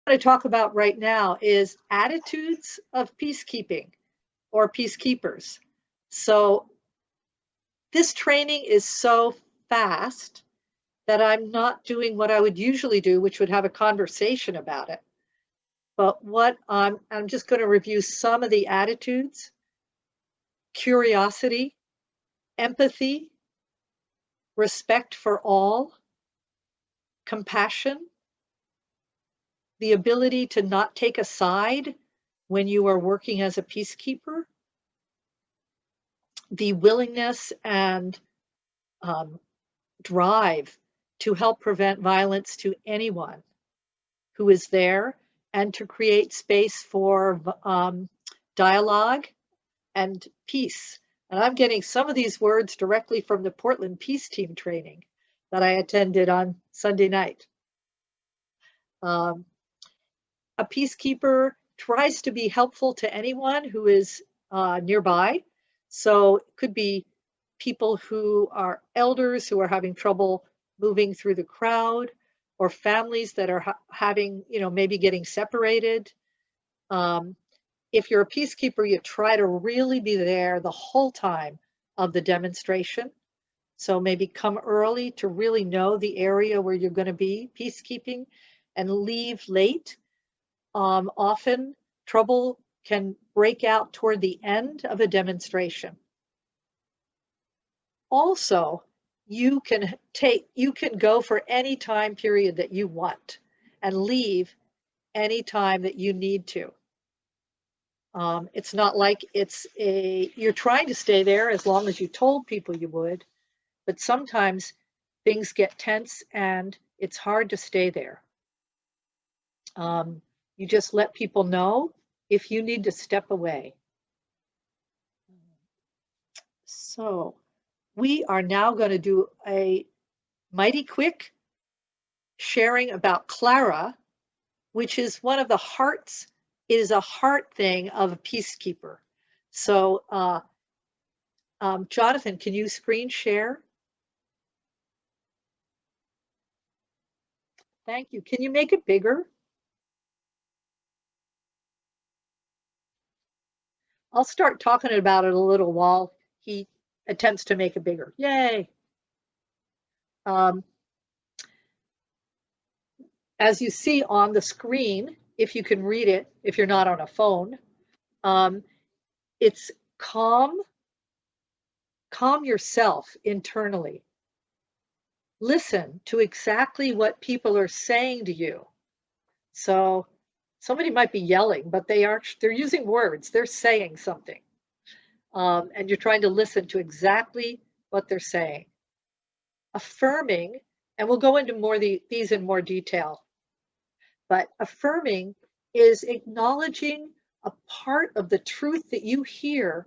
to talk about right now is attitudes of peacekeeping or peacekeepers. So this training is so fast that I'm not doing what I would usually do, which would have a conversation about it. But what I'm just going to review some of the attitudes: curiosity, empathy, respect for all, compassion, the ability to not take a side when you are working as a peacekeeper, the willingness and drive to help prevent violence to anyone who is there, and to create space for dialogue and peace. And I'm getting some of these words directly from the Portland Peace Team training that I attended on Sunday night. A peacekeeper tries to be helpful to anyone who is nearby. So it could be people who are elders who are having trouble moving through the crowd, or families that are having, maybe getting separated. If you're a peacekeeper, you try to really be there the whole time of the demonstration. So maybe come early to really know the area where you're going to be peacekeeping, and leave late. Often trouble can break out toward the end of a demonstration. Also, you can go for any time period that you want and leave any time that you need to. It's not like you're trying to stay there as long as you told people you would, but sometimes things get tense and it's hard to stay there. You just let people know if you need to step away. So we are now going to do a mighty quick sharing about CLARA, which is one of the hearts. It is a heart thing of a peacekeeper. So Jonathan, can you screen share? Thank you. Can you make it bigger? I'll start talking about it a little while he attempts to make it bigger. Yay. As you see on the screen, if you can read it, if you're not on a phone, it's calm yourself internally. Listen to exactly what people are saying to you. So somebody might be yelling, but they're using words, they're saying something. And you're trying to listen to exactly what they're saying. Affirming, and we'll go into these in more detail, but affirming is acknowledging a part of the truth that you hear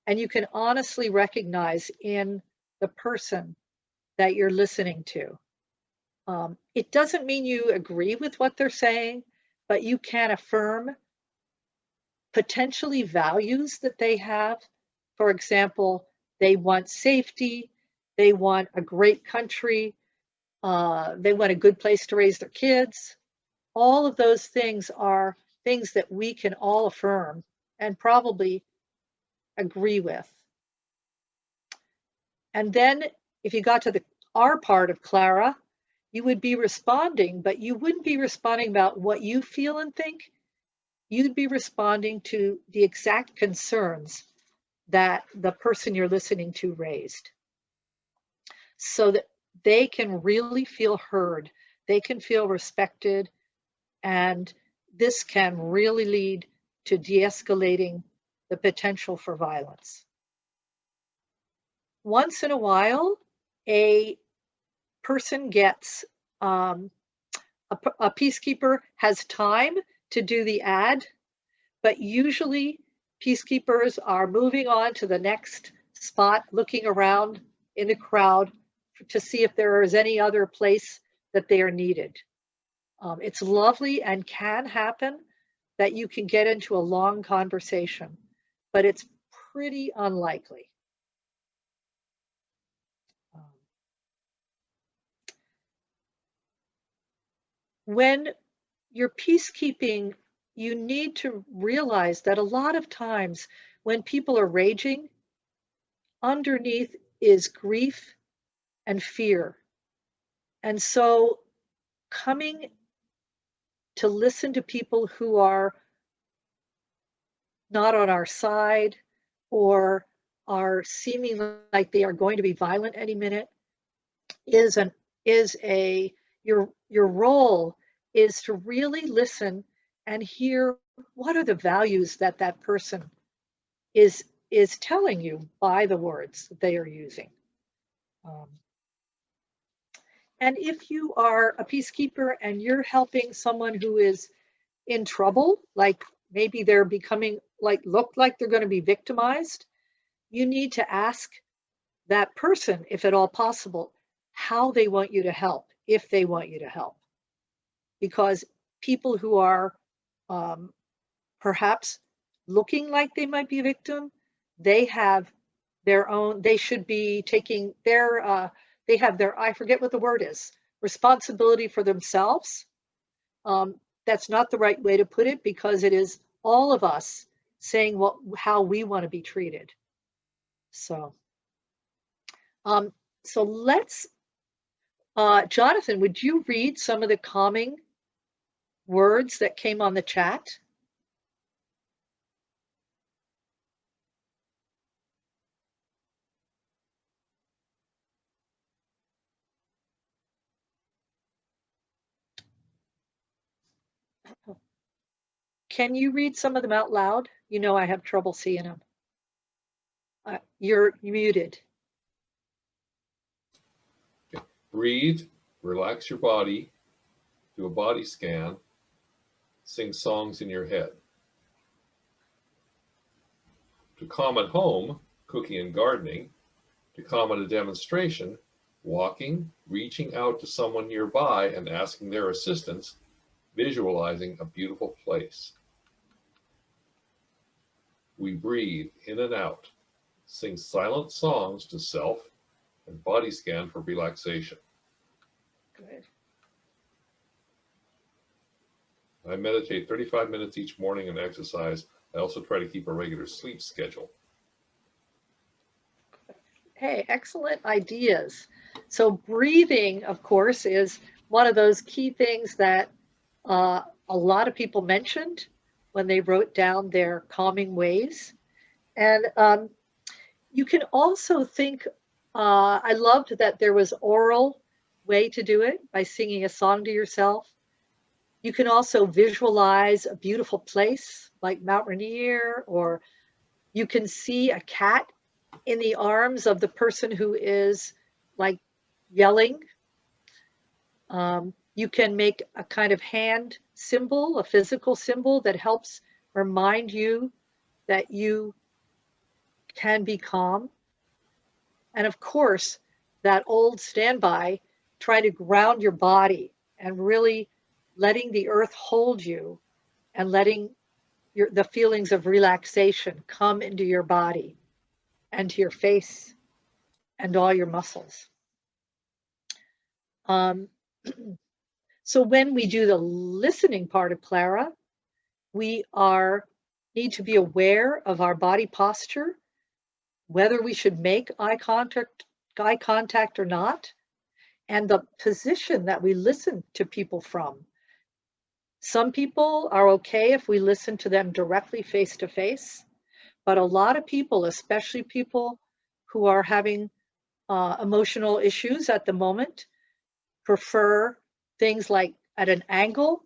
and you can honestly recognize in the person that you're listening to. It doesn't mean you agree with what they're saying, but you can affirm potentially values that they have. For example, they want safety, they want a great country, they want a good place to raise their kids. All of those things are things that we can all affirm and probably agree with. And then if you got to the R part of CLARA, you would be responding, but you wouldn't be responding about what you feel and think. You'd be responding to the exact concerns that the person you're listening to raised, so that they can really feel heard, they can feel respected, and this can really lead to de-escalating the potential for violence. Once in a while, a person gets, a peacekeeper has time to do the ad, but usually peacekeepers are moving on to the next spot, looking around in the crowd to see if there is any other place that they are needed. It's lovely and can happen that you can get into a long conversation, but it's pretty unlikely. When your peacekeeping, you need to realize that a lot of times when people are raging, underneath is grief and fear. And so coming to listen to people who are not on our side or are seeming like they are going to be violent any minute is an is a your role is to really listen and hear what are the values that that person is telling you by the words that they are using. Um, and if you are a peacekeeper and you're helping someone who is in trouble, like maybe they're becoming look like they're going to be victimized, you need to ask that person, if at all possible, how they want you to help, if they want you to help. Because people who are um, perhaps looking like they might be a victim, they have their own, they should be taking their, they have their, I forget what the word is, responsibility for themselves. That's not the right way to put it because it is all of us saying how we want to be treated. So, um, so let's, Jonathan, would you read some of the calming words that came on the chat? Can you read some of them out loud? You know I have trouble seeing them. You're muted. Okay. Breathe, relax your body, do a body scan, sing songs in your head. To calm at home, cooking and gardening. To calm at a demonstration, walking, reaching out to someone nearby and asking their assistance, visualizing a beautiful place. We breathe in and out, sing silent songs to self, and body scan for relaxation. Good. I meditate 35 minutes each morning and exercise. I also try to keep a regular sleep schedule. Hey, excellent ideas. So breathing, of course, is one of those key things that a lot of people mentioned when they wrote down their calming ways. And you can also think, I loved that there was oral way to do it by singing a song to yourself. You can also visualize a beautiful place like Mount Rainier, or you can see a cat in the arms of the person who is like yelling. You can make a kind of hand symbol, a physical symbol that helps remind you that you can be calm. And of course, that old standby, try to ground your body and really letting the earth hold you and letting the feelings of relaxation come into your body and to your face and all your muscles. So when we do the listening part of CLARA, we need to be aware of our body posture, whether we should make eye contact or not, and the position that we listen to people from. Some people are okay if we listen to them directly face to face, but a lot of people, especially people who are having emotional issues at the moment, prefer things like at an angle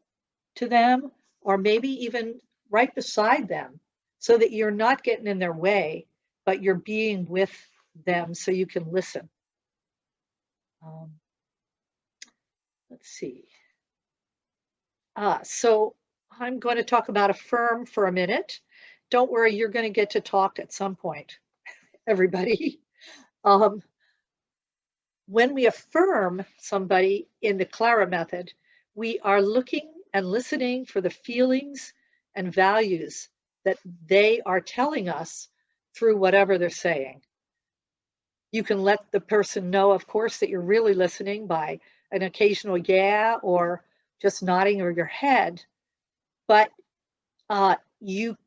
to them, or maybe even right beside them, so that you're not getting in their way, but you're being with them so you can listen. Let's see. So I'm going to talk about affirm for a minute. Don't worry, you're going to get to talk at some point, everybody. When we affirm somebody in the CLARA method, we are looking and listening for the feelings and values that they are telling us through whatever they're saying. You can let the person know, of course, that you're really listening by an occasional yeah, or just nodding or your head, but you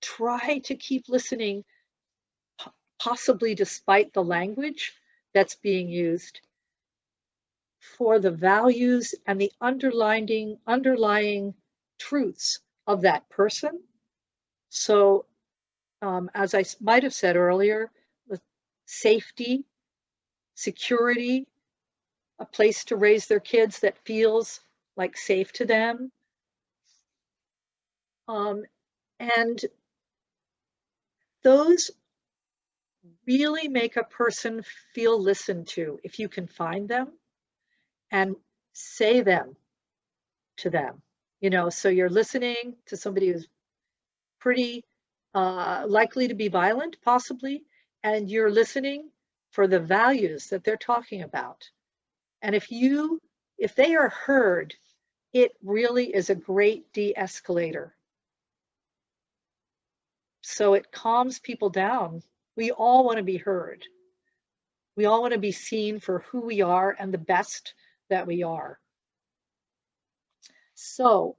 try to keep listening, possibly despite the language that's being used, for the values and the underlying truths of that person. So, as I might have said earlier, the safety, security, a place to raise their kids that feels like safe to them. And those really make a person feel listened to if you can find them and say them to them. So you're listening to somebody who's pretty likely to be violent, possibly, and you're listening for the values that they're talking about. And if they are heard, it really is a great de-escalator. So it calms people down. We all want to be heard. We all want to be seen for who we are and the best that we are. So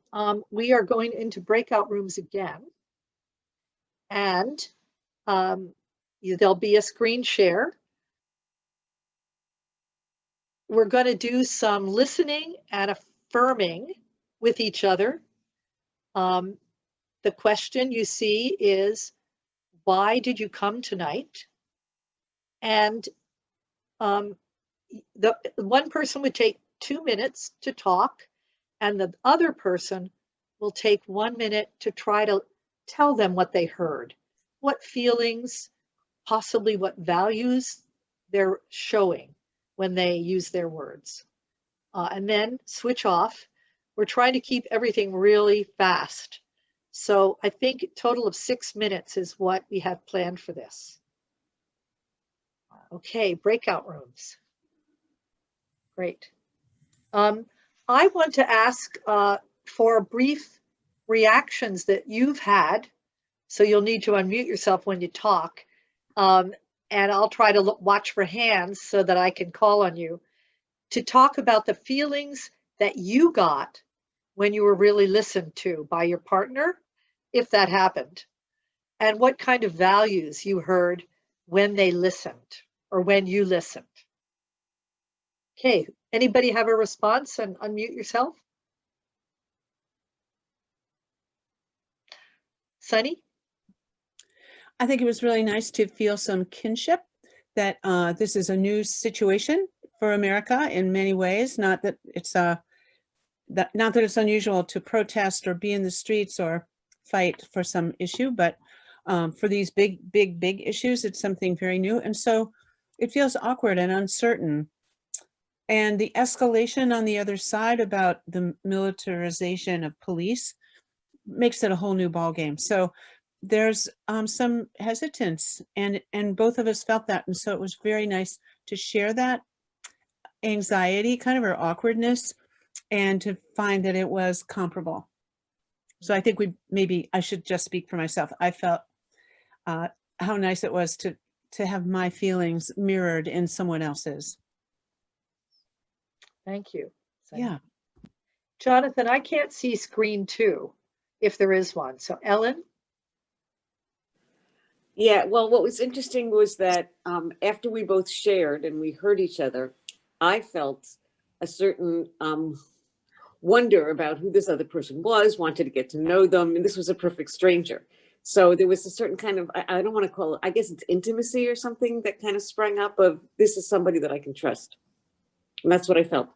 we are going into breakout rooms again. And there'll be a screen share. We're going to do some listening and affirming with each other. The question you see is, why did you come tonight? And the one person would take 2 minutes to talk, and the other person will take 1 minute to try to tell them what they heard, what feelings, possibly what values they're showing when they use their words. And then switch off. We're trying to keep everything really fast. So I think a total of 6 minutes is what we have planned for this. Okay, breakout rooms. Great. I want to ask for brief reactions that you've had. So you'll need to unmute yourself when you talk. And I'll try to watch for hands so that I can call on you to talk about the feelings that you got when you were really listened to by your partner, if that happened, and what kind of values you heard when they listened or when you listened. Okay, anybody have a response and unmute yourself? Sunny? I think it was really nice to feel some kinship, that this is a new situation for America in many ways. Not that it's unusual to protest or be in the streets or fight for some issue, but for these big issues, it's something very new. And so it feels awkward and uncertain. And the escalation on the other side about the militarization of police makes it a whole new ballgame. So there's some hesitance, and both of us felt that. And so it was very nice to share that anxiety, kind of, or awkwardness, and to find that it was comparable. So I think I should just speak for myself. I felt how nice it was to have my feelings mirrored in someone else's. Thank you, Sunny. Yeah. Jonathan, I can't see screen 2 if there is one. So Ellen? Yeah, well, what was interesting was that after we both shared and we heard each other, I felt a certain wonder about who this other person was, wanted to get to know them, and this was a perfect stranger. So there was a certain kind of, I don't want to call it, I guess it's intimacy or something that kind of sprang up of, this is somebody that I can trust. And that's what I felt.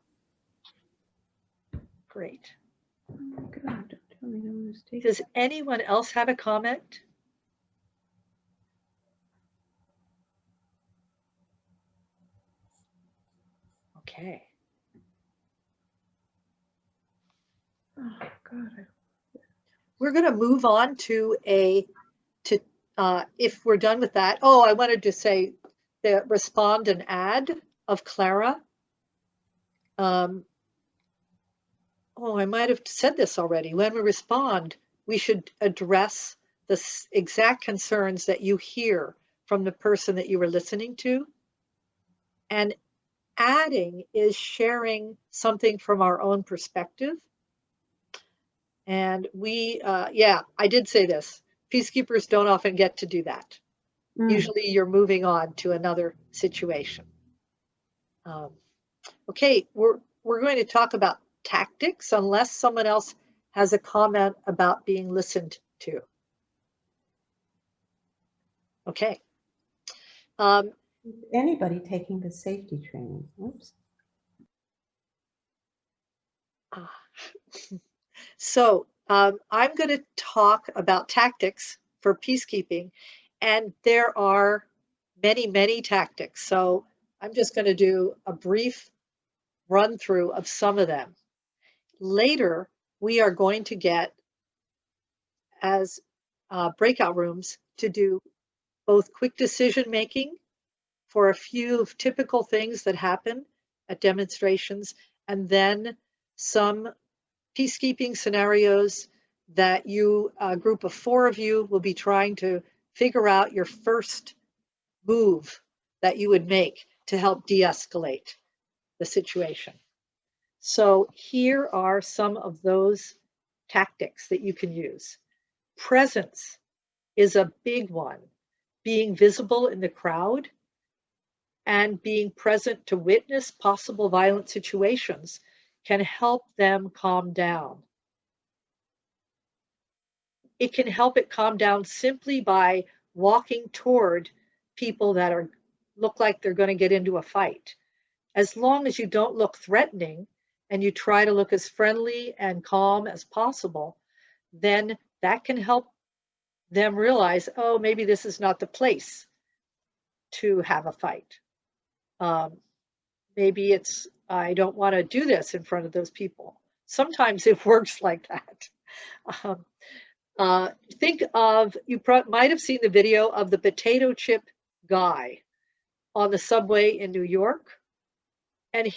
Great. Oh my God, don't tell me no mistake. Does anyone else have a comment? Okay. Oh God. We're going to move on to if we're done with that. Oh, I wanted to say the respond and add of CLARA. I might have said this already. When we respond, we should address the exact concerns that you hear from the person that you were listening to. And adding is sharing something from our own perspective And we, yeah, I did say this. Peacekeepers don't often get to do that. Usually you're moving on to another situation. Okay, we're going to talk about tactics unless someone else has a comment about being listened to. Okay. Anybody taking the safety training? Oops. So I'm going to talk about tactics for peacekeeping, and there are many, many tactics. So I'm just going to do a brief run through of some of them. Later, we are going to get, as breakout rooms, to do both quick decision making for a few typical things that happen at demonstrations, and then some peacekeeping scenarios that you, a group of 4 of you, will be trying to figure out your first move that you would make to help de-escalate the situation. So here are some of those tactics that you can use. Presence is a big one. Being visible in the crowd and being present to witness possible violent situations can help them calm down. It can help it calm down simply by walking toward people that look like they're going to get into a fight. As long as you don't look threatening and you try to look as friendly and calm as possible, then that can help them realize, oh, maybe this is not the place to have a fight. Maybe it's, I don't want to do this in front of those people. Sometimes it works like that. Think of, you might have seen the video of the potato chip guy on the subway in New York. And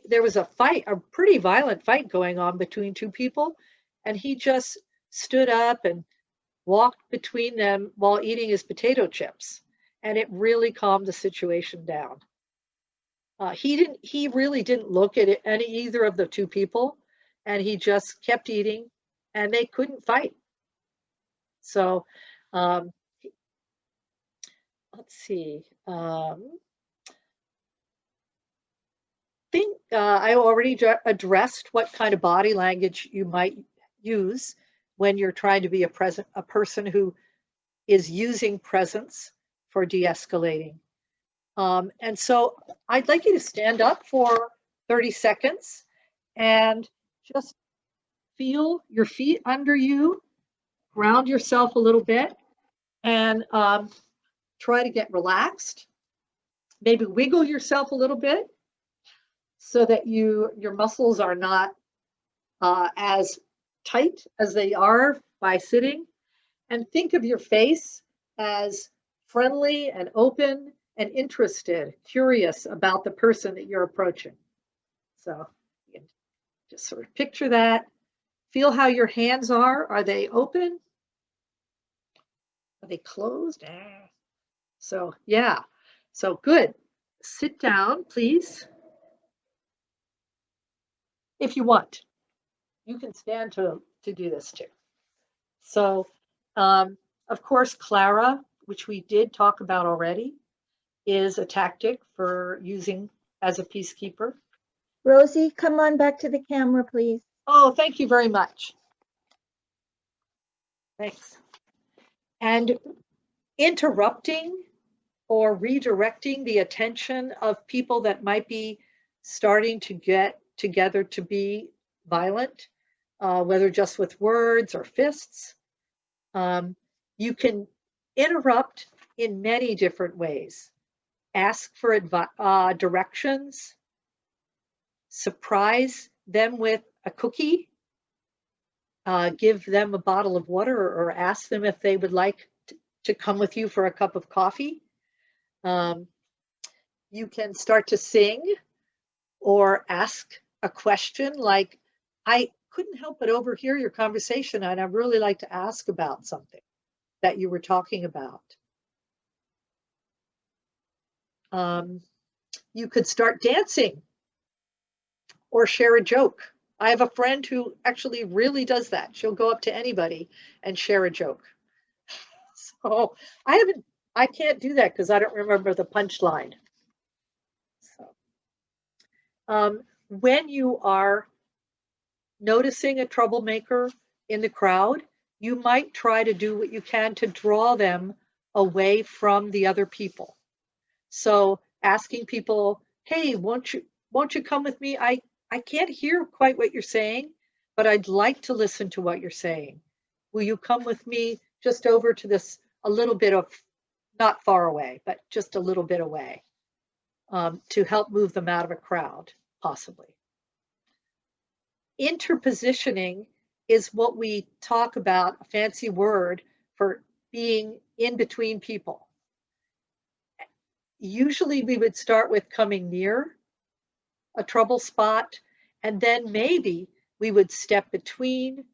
there was a fight, a pretty violent fight going on between 2 people. And he just stood up and walked between them while eating his potato chips. And it really calmed the situation down. He really didn't look at either of the 2 people, and he just kept eating, and they couldn't fight. So let's see. I already addressed what kind of body language you might use when you're trying to be a person who is using presence for de-escalating. And so I'd like you to stand up for 30 seconds and just feel your feet under you, ground yourself a little bit, and try to get relaxed. Maybe wiggle yourself a little bit so that your muscles are not as tight as they are by sitting. And think of your face as friendly and open and interested, curious about the person that you're approaching. So you can just sort of picture that. Feel how your hands are. Are they open? Are they closed? So yeah, so good. Sit down, please. If you want, you can stand to do this too. So, of course, CLARA, which we did talk about already, is a tactic for using as a peacekeeper. Rosie, come on back to the camera, please. Oh, thank you very much. Thanks. And interrupting or redirecting the attention of people that might be starting to get together to be violent, whether just with words or fists. You can interrupt in many different ways. Ask for directions, surprise them with a cookie, give them a bottle of water, or ask them if they would like to come with you for a cup of coffee. You can start to sing or ask a question like, I couldn't help but overhear your conversation, and I'd really like to ask about something that you were talking about. You could start dancing or share a joke I have a friend who actually really does that. She'll go up to anybody and share a joke. So I can't do that because I don't remember the punchline. So, when you are noticing a troublemaker in the crowd, you might try to do what you can to draw them away from the other people. So asking people, hey, won't you come with me? I can't hear quite what you're saying, but I'd like to listen to what you're saying. Will you come with me just over to this, a little bit of, not far away, but just a little bit away, to help move them out of a crowd, possibly. Interpositioning is what we talk about, a fancy word for being in between people. Usually we would start with coming near a trouble spot, and then maybe we would step between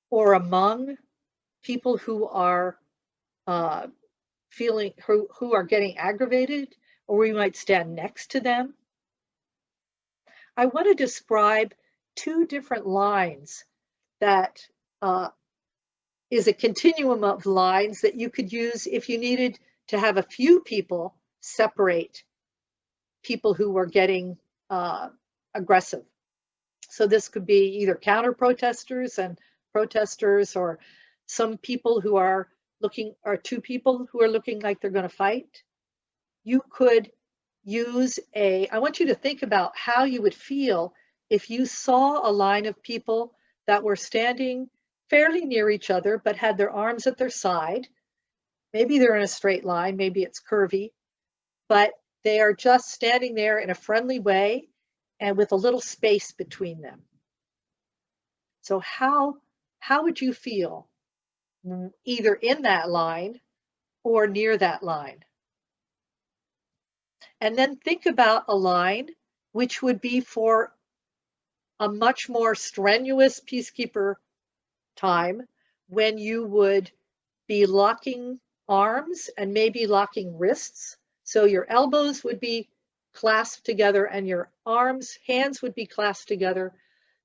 or among people who are who are getting aggravated, or we might stand next to them. I want to describe two different lines that is a continuum of lines that you could use if you needed to have a few people separate people who were getting aggressive. So this could be either counter protesters and protesters, or some people who are looking, or two people who are looking like they're going to fight. You could use I want you to think about how you would feel if you saw a line of people that were standing fairly near each other, but had their arms at their side. Maybe they're in a straight line, maybe it's curvy, but they are just standing there in a friendly way and with a little space between them. So how would you feel either in that line or near that line? And then think about a line which would be for a much more strenuous peacekeeper time, when you would be locking arms and maybe locking wrists. So your elbows would be clasped together and your hands would be clasped together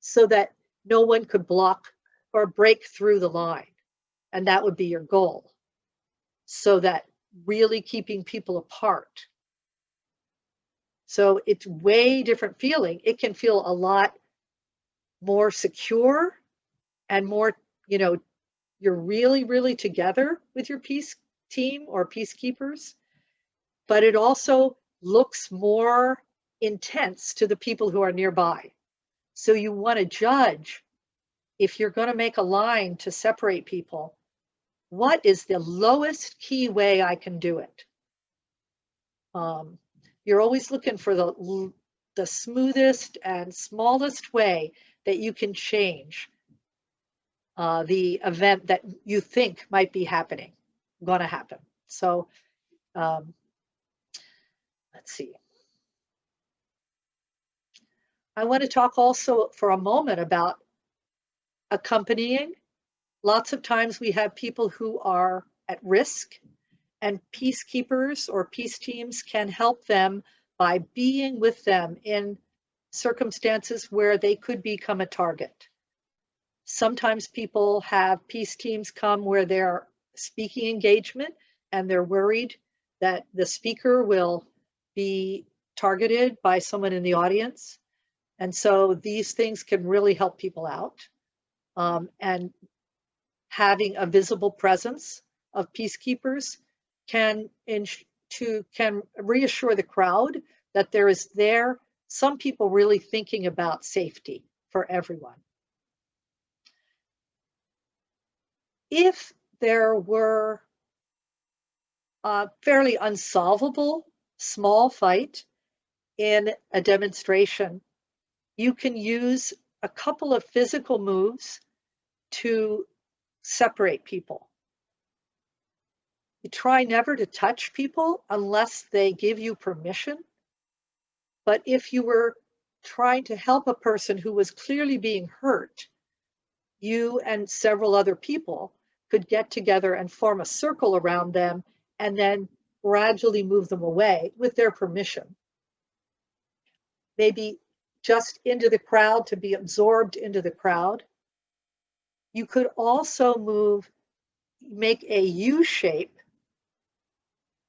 so that no one could block or break through the line. And that would be your goal. So that really keeping people apart. So it's way different feeling. It can feel a lot more secure and more, you're really, really together with your peace team or peacekeepers, but it also looks more intense to the people who are nearby. So you want to judge, if you're going to make a line to separate people, what is the lowest key way I can do it? You're always looking for the smoothest and smallest way that you can change the event that you think might be going to happen. So let's see. I want to talk also for a moment about accompanying. Lots of times we have people who are at risk, and peacekeepers or peace teams can help them by being with them in circumstances where they could become a target. Sometimes people have peace teams come where they're speaking engagement and they're worried that the speaker will be targeted by someone in the audience. And so these things can really help people out. And having a visible presence of peacekeepers can reassure the crowd that there is some people really thinking about safety for everyone. If there were a fairly unsolvable small fight in a demonstration, you can use a couple of physical moves to separate people. You try never to touch people unless they give you permission. But if you were trying to help a person who was clearly being hurt, you and several other people could get together and form a circle around them and then gradually move them away with their permission. Maybe just into the crowd to be absorbed into the crowd. You could also make a U shape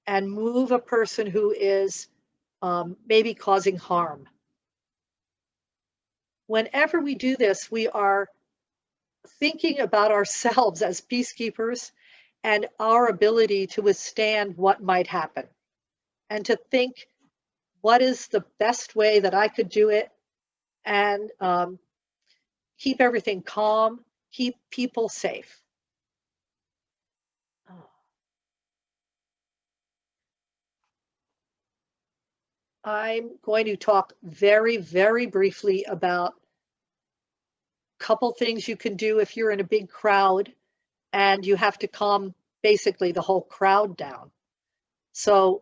and move a person who is maybe causing harm. Whenever we do this, we are thinking about ourselves as peacekeepers and our ability to withstand what might happen, and to think, what is the best way that I could do it, and keep everything calm, keep people safe. I'm going to talk very, very briefly about a couple things you can do if you're in a big crowd and you have to calm basically the whole crowd down. So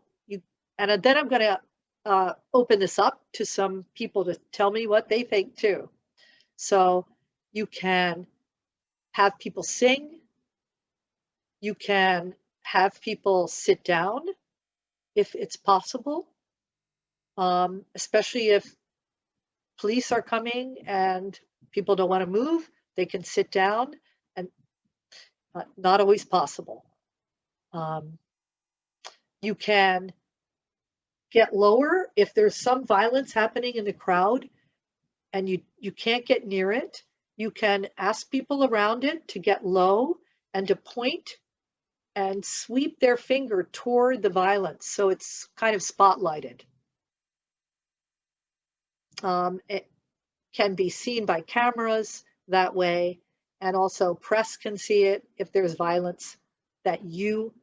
and then I'm going to open this up to some people to tell me what they think too. So you can have people sing. You can have people sit down if it's possible, especially if police are coming and people don't want to move, they can sit down, and not always possible. You can get lower if there's some violence happening in the crowd and you can't get near it. You can ask people around it to get low and to point and sweep their finger toward the violence, so it's kind of spotlighted. It can be seen by cameras that way, and also press can see it if there's violence that you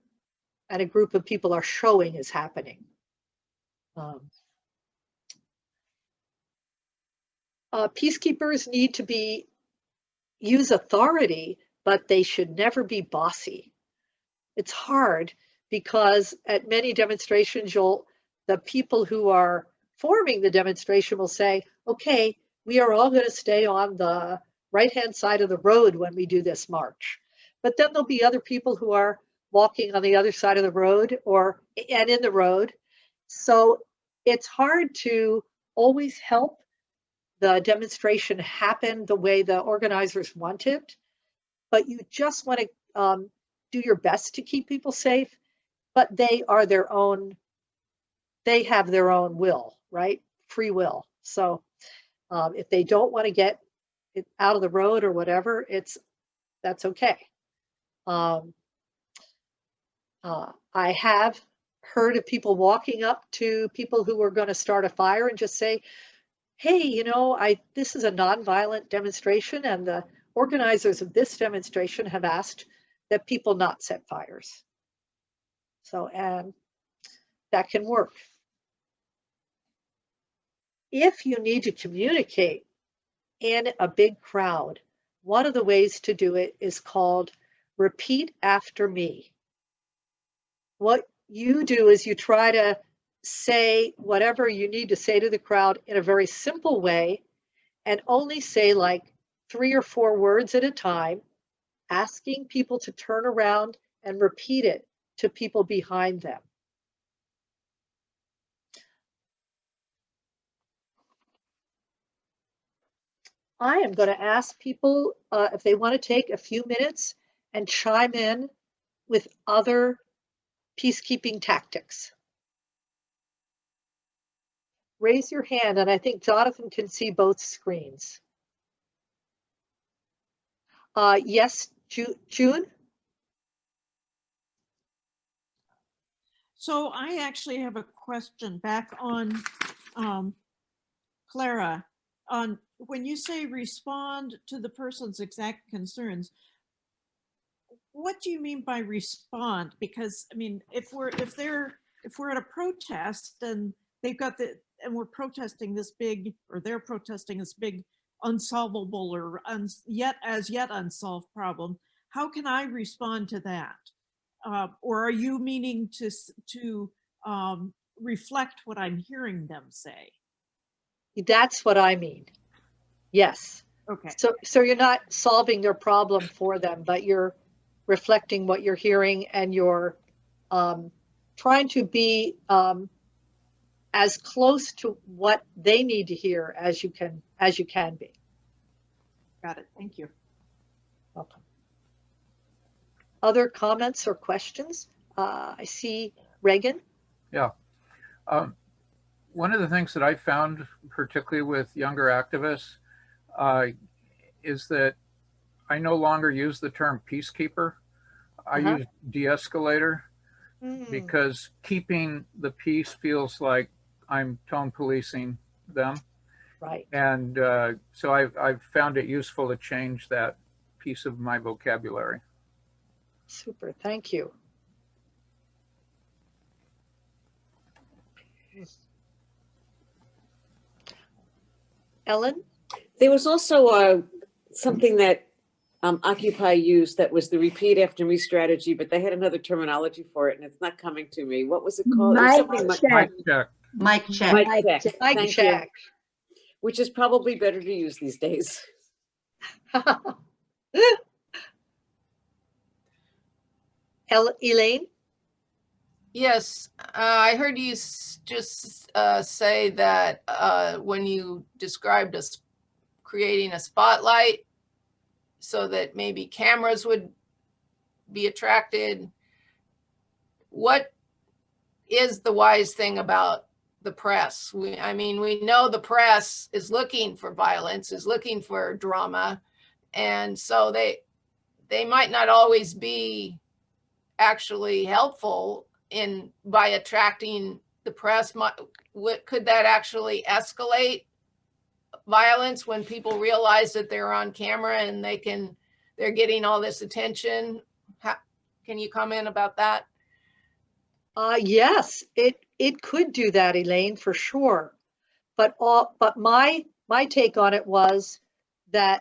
and a group of people are showing is happening. Peacekeepers need to use authority, but they should never be bossy. It's hard because at many demonstrations, the people who are forming the demonstration will say, okay, we are all going to stay on the right-hand side of the road when we do this march. But then there'll be other people who are walking on the other side of the road and in the road. So it's hard to always help the demonstration happen the way the organizers want it, but you just want to do your best to keep people safe, but they have their own will, right? Free will. So if they don't want to get it out of the road or whatever, that's okay. I have heard of people walking up to people who were going to start a fire and just say, hey, this is a nonviolent demonstration, and the organizers of this demonstration have asked that people not set fires. So, and that can work. If you need to communicate in a big crowd, one of the ways to do it is called repeat after me. What you do is you try to say whatever you need to say to the crowd in a very simple way, and only say like 3 or 4 words at a time, asking people to turn around and repeat it to people behind them. I am going to ask people if they want to take a few minutes and chime in with other peacekeeping tactics. Raise your hand, and I think Jonathan can see both screens. Yes, June? So I actually have a question back on CLARA. On when you say respond to the person's exact concerns, what do you mean by respond? Because I mean, if we're at a protest and and we're protesting this big, or they're protesting this big unsolvable or yet unsolved problem, how can I respond to that? Or are you meaning to reflect what I'm hearing them say? That's what I mean. Yes. Okay. So you're not solving their problem for them, but you're reflecting what you're hearing, and you're trying to be as close to what they need to hear as you can be. Got it. Thank you. Welcome. Other comments or questions? I see Reagan. Yeah. One of the things that I found, particularly with younger activists, is that I no longer use the term peacekeeper. I use de-escalator, because keeping the peace feels like I'm tone policing them. Right. And so I've found it useful to change that piece of my vocabulary. Super. Thank you. Ellen? There was also something that Occupy used that was the repeat after me strategy, but they had another terminology for it and it's not coming to me. What was it called? It was something Mic check. Mic check. Mic check. Mic Thank check. you. Which is probably better to use these days. Elaine? Yes, I heard you just say that when you described us creating a spotlight so that maybe cameras would be attracted. What is the wise thing about the press? I mean, we know the press is looking for violence, is looking for drama. And so they might not always be actually helpful by attracting the press. Could that actually escalate violence when people realize that they're on camera and they're getting all this attention? Can you comment about that? Yes, it could do that, Elaine, for sure. But my take on it was that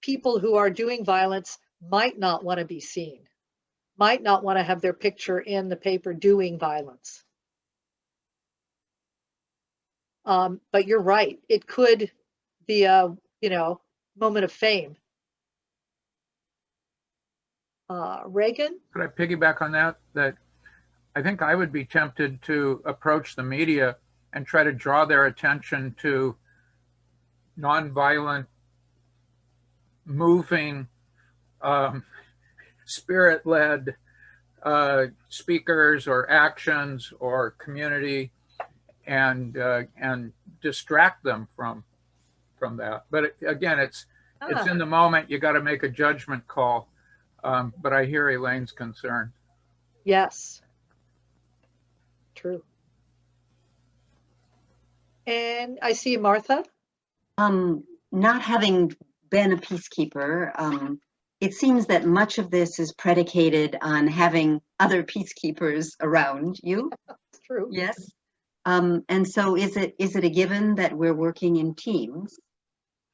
people who are doing violence might not want to be seen, might not want to have their picture in the paper doing violence. But you're right, it could be a moment of fame. Reagan? Could I piggyback on that? That I think I would be tempted to approach the media and try to draw their attention to nonviolent, moving, spirit-led speakers or actions or community, and distract them from that. But again, it's in the moment. You got to make a judgment call. But I hear Elaine's concern. Yes. True. And I see Martha. Not having been a peacekeeper, it seems that much of this is predicated on having other peacekeepers around you. That's true. Yes. And so is it a given that we're working in teams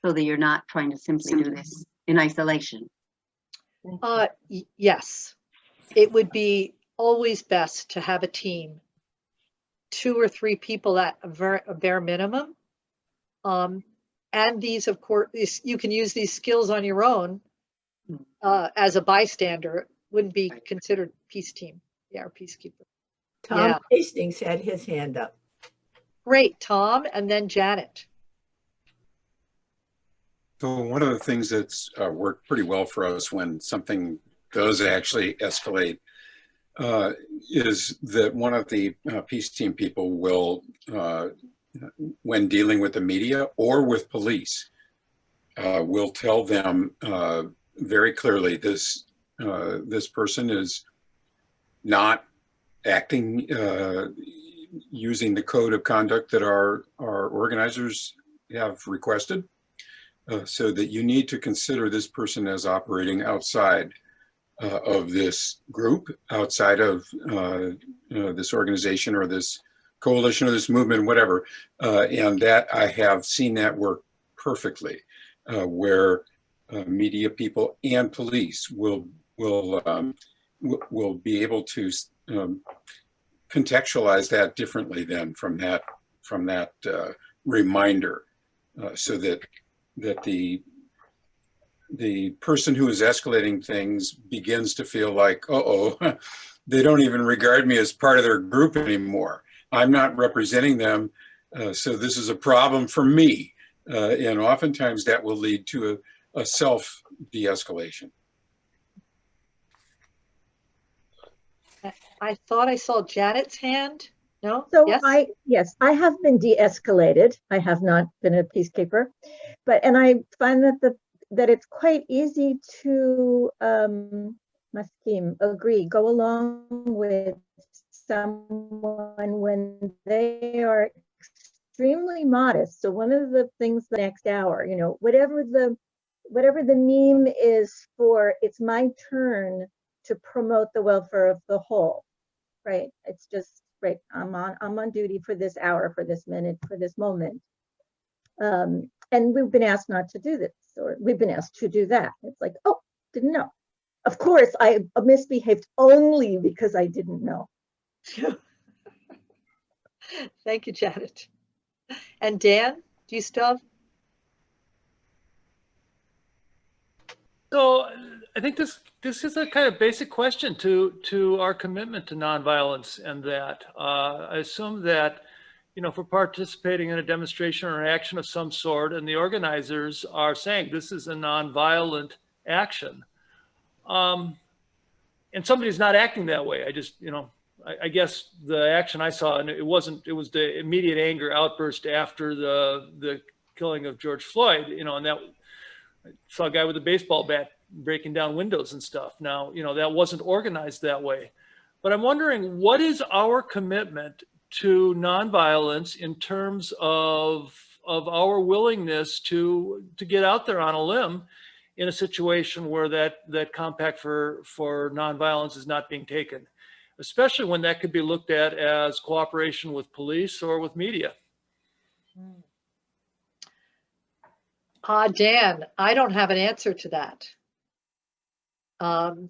so that you're not trying to simply do this in isolation? Yes. It would be always best to have a team, 2 or 3 people at a bare minimum. And these, of course, you can use these skills on your own as a bystander. It wouldn't be considered peace team, or peacekeeper. Tom Hastings had his hand up. Great, Tom, and then Janet. So one of the things that's worked pretty well for us when something does actually escalate is that one of the peace team people will, when dealing with the media or with police, will tell them very clearly, this person is not acting using the code of conduct that our organizers have requested. So that you need to consider this person as operating outside of this group, outside of this organization or this coalition or this movement, whatever. And that I have seen that work perfectly, where media people and police will be able to contextualize that differently than from that reminder, so that the person who is escalating things begins to feel like, uh-oh, they don't even regard me as part of their group anymore. I'm not representing them, so this is a problem for me. And oftentimes that will lead to a self de-escalation. I thought I saw Janet's hand. No? So Yes? yes, I have been de-escalated. I have not been a peacekeeper, and I find that it's quite easy to go along with someone when they are extremely modest. So one of the things the next hour, whatever the meme is for, it's my turn to promote the welfare of the whole, right? It's just, right, I'm on duty for this hour, for this minute, for this moment. And we've been asked not to do this, or we've been asked to do that. It's like, oh, didn't know. Of course, I misbehaved only because I didn't know. Thank you, Janet. And Dan, do you still have? So I think this is a kind of basic question to our commitment to nonviolence, and that I assume that, if we're participating in a demonstration or an action of some sort, and the organizers are saying this is a nonviolent action, and somebody's not acting that way, I guess the action I saw, and it was the immediate anger outburst after the killing of George Floyd, and that I saw a guy with a baseball bat breaking down windows and stuff. Now, that wasn't organized that way, but I'm wondering, what is our commitment to nonviolence in terms of our willingness to get out there on a limb in a situation where that compact for nonviolence is not being taken, especially when that could be looked at as cooperation with police or with media. Dan, I don't have an answer to that. Tom,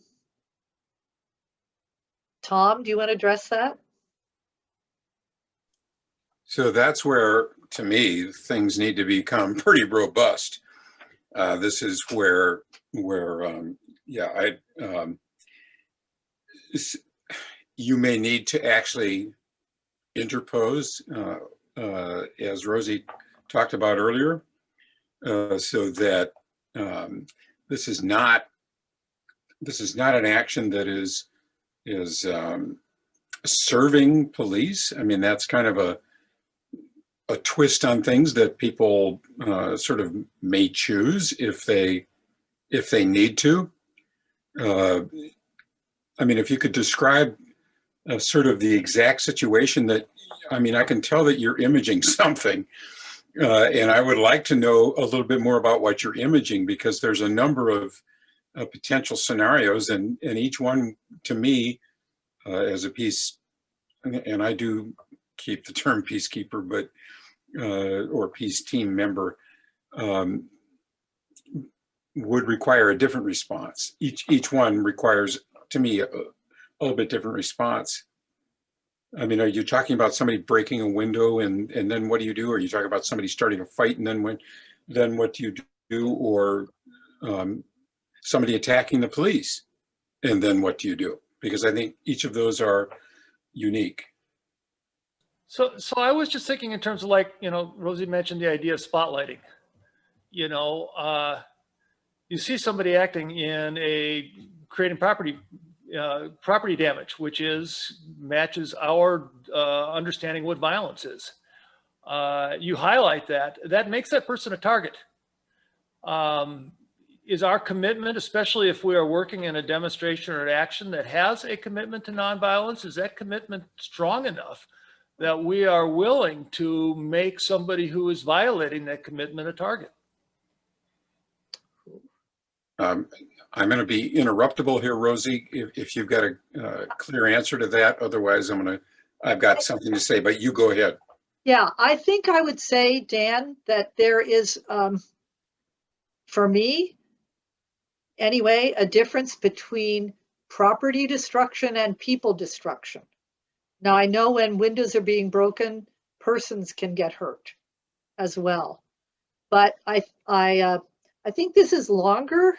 do you want to address that? So that's where, to me, things need to become pretty robust. This is where you may need to actually interpose, as Rosie talked about earlier, so that this is not an action that is serving police. I mean, that's kind of a twist on things that people sort of may choose if they need to. I mean, if you could describe sort of the exact situation that, I mean, I can tell that you're imaging something, and I would like to know a little bit more about what you're imaging, because there's a number of potential scenarios, and each one, to me, as a peace, and I do keep the term peacekeeper, but or peace team member, would require a different response. Each one requires, to me, a little bit different response. I mean, are you talking about somebody breaking a window and then what do you do? Or are you talking about somebody starting a fight and then what do you do? Or somebody attacking the police and then what do you do? Because I think each of those are unique. So I was just thinking in terms of, like, Rosie mentioned the idea of spotlighting. You see somebody acting in creating property damage, which matches our understanding what violence is. You highlight that makes that person a target. Is our commitment, especially if we are working in a demonstration or an action that has a commitment to nonviolence, is that commitment strong enough that we are willing to make somebody who is violating that commitment a target? I'm going to be interruptible here, Rosie, if you've got a clear answer to that. Otherwise, I've got something to say, but you go ahead. Yeah, I think I would say, Dan, that there is, for me, anyway, a difference between property destruction and people destruction. Now, I know when windows are being broken, persons can get hurt as well. But I think this is longer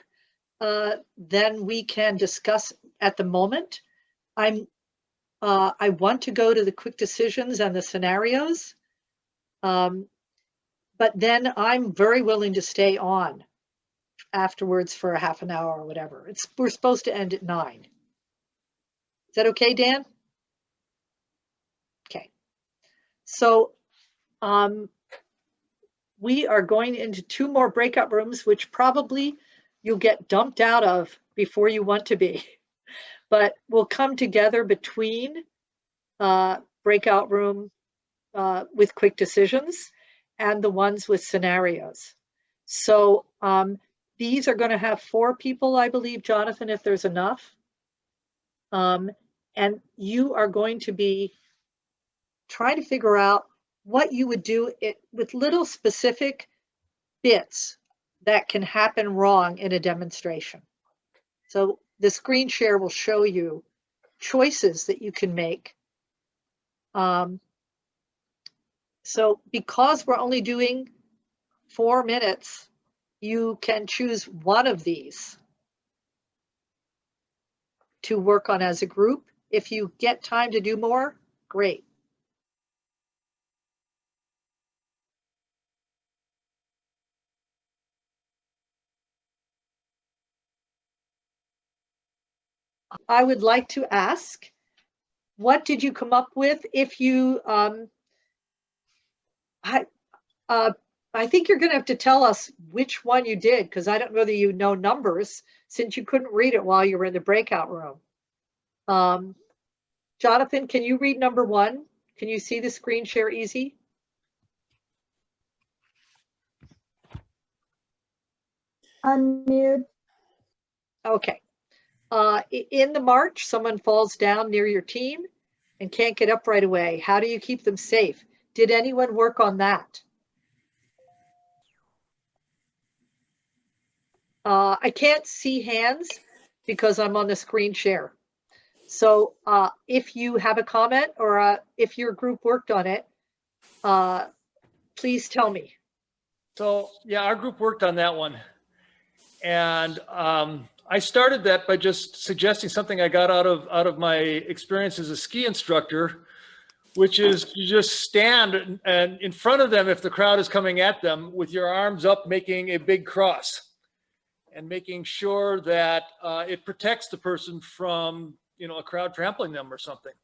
than we can discuss at the moment. I'm I want to go to the quick decisions and the scenarios. But then I'm very willing to stay on afterwards for a half an hour or whatever. We're supposed to end at 9. Is that okay, Dan? Okay. So we are going into 2 more breakout rooms, which probably you'll get dumped out of before you want to be. But we'll come together between breakout room with quick decisions and the ones with scenarios. So these are going to have 4 people, I believe, Jonathan, if there's enough. And you are going to be trying to figure out what you would do with little specific bits that can happen wrong in a demonstration. So the screen share will show you choices that you can make. So because we're only doing 4 minutes, you can choose one of these to work on as a group. If you get time to do more, great. I would like to ask, what did you come up with? If you, I think you're going to have to tell us which one you did, because I don't know that you know numbers since you couldn't read it while you were in the breakout room. Jonathan, can you read number 1? Can you see the screen share easy? Unmute. Okay. In the march, someone falls down near your team and can't get up right away. How do you keep them safe? Did anyone work on that? I can't see hands because I'm on the screen share. So if you have a comment or if your group worked on it, please tell me. So yeah, our group worked on that one. And I started that by just suggesting something I got out of my experience as a ski instructor, which is you just stand and in front of them if the crowd is coming at them with your arms up, making a big cross and making sure that it protects the person from, a crowd trampling them or something.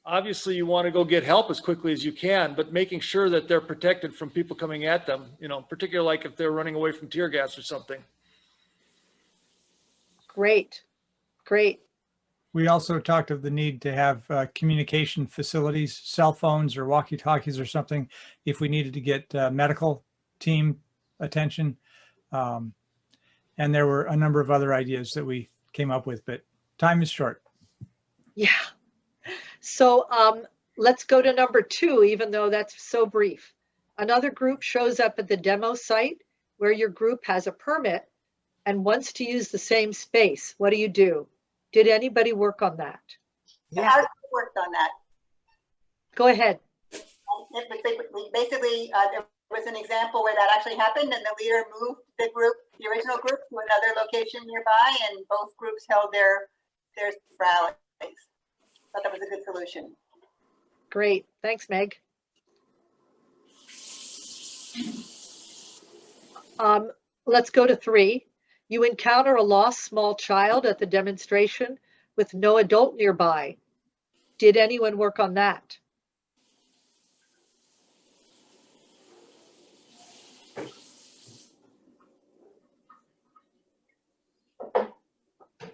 Obviously, you want to go get help as quickly as you can, but making sure that they're protected from people coming at them, particularly like if they're running away from tear gas or something. Great, great. We also talked of the need to have communication facilities, cell phones or walkie-talkies or something, if we needed to get medical team attention. And there were a number of other ideas that we came up with, but time is short. Yeah. So let's go to number 2, even though that's so brief. Another group shows up at the demo site where your group has a permit and wants to use the same space. What do? Did anybody work on that? Yeah, I worked on that. Go ahead. Basically, there was an example where that actually happened, and the leader moved the original group, to another location nearby, and both groups held their rallies. I thought that was a good solution. Great. Thanks, Meg. Let's go to 3. You encounter a lost small child at the demonstration with no adult nearby. Did anyone work on that?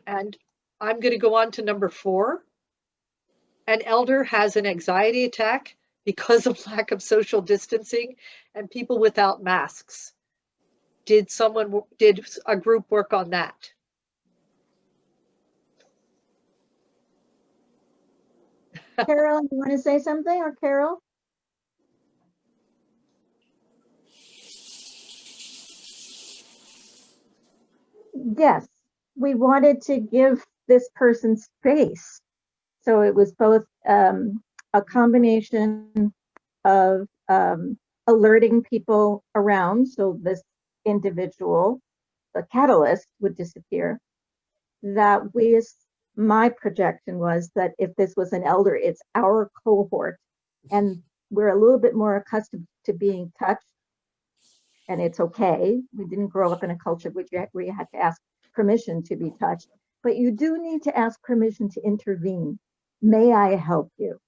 And I'm going to go on to number 4. An elder has an anxiety attack because of lack of social distancing and people without masks. Did a group work on that? Carol, you want to say something, or Carol? Yes, we wanted to give this person space. So it was both a combination of alerting people around, so this individual, the catalyst, would disappear, that we my projection was that if this was an elder, it's our cohort, and we're a little bit more accustomed to being touched, and it's okay. We didn't grow up in a culture where you had to ask permission to be touched, but you do need to ask permission to intervene. May I help you?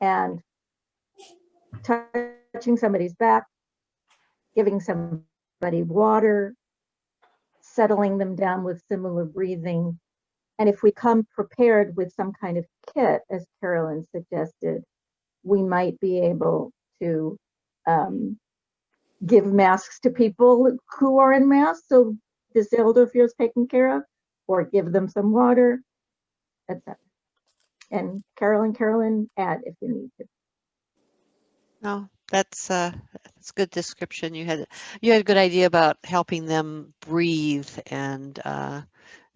And touching somebody's back, giving somebody water, settling them down with similar breathing. And if we come prepared with some kind of kit, as Carolyn suggested, we might be able to give masks to people who are in masks, so this elder feels taken care of, or give them some water, etc. And Carolyn, add if you need to. No, that's good description. You had a good idea about helping them breathe and